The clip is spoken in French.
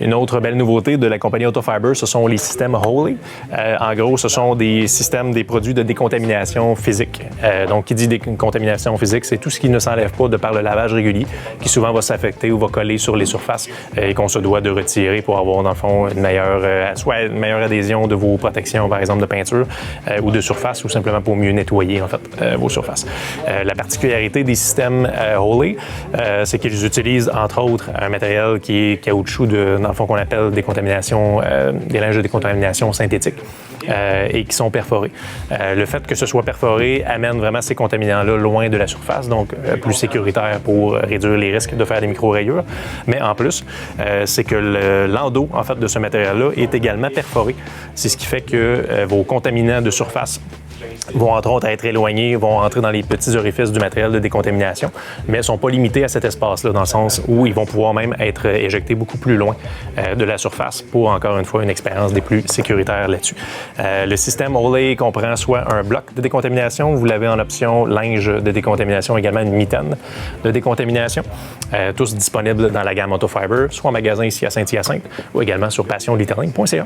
Une autre belle nouveauté de la compagnie Autofiber, ce sont les systèmes Holy. En gros, ce sont des systèmes, des produits de décontamination physique. Donc, qui dit décontamination physique, c'est tout ce qui ne s'enlève pas de par le lavage régulier, qui souvent va s'affecter ou va coller sur les surfaces et qu'on se doit de retirer pour avoir, dans le fond, soit une meilleure adhésion de vos protections, par exemple, de peinture ou de surface, ou simplement pour mieux nettoyer, en fait, vos surfaces. La particularité des systèmes Holy, c'est qu'ils utilisent, entre autres, un matériel qui est caoutchouc dans le fond, qu'on appelle des linges de décontamination synthétiques et qui sont perforés. Le fait que ce soit perforé amène vraiment ces contaminants-là loin de la surface, donc plus sécuritaire pour réduire les risques de faire des micro-rayures. Mais en plus, c'est que l'endos, en fait, de ce matériel-là est également perforé. C'est ce qui fait que vos contaminants de surface vont entre autres être éloignés, vont entrer dans les petits orifices du matériel de décontamination, mais ne sont pas limités à cet espace-là, dans le sens où ils vont pouvoir même être éjectés beaucoup plus loin de la surface pour, encore une fois, une expérience des plus sécuritaires là-dessus. Le système Olay comprend soit un bloc de décontamination, vous l'avez en option linge de décontamination, également une mitaine de décontamination, tous disponibles dans la gamme Autofiber, soit en magasin ici à Saint-Hyacinthe ou également sur passionlitterling.ca.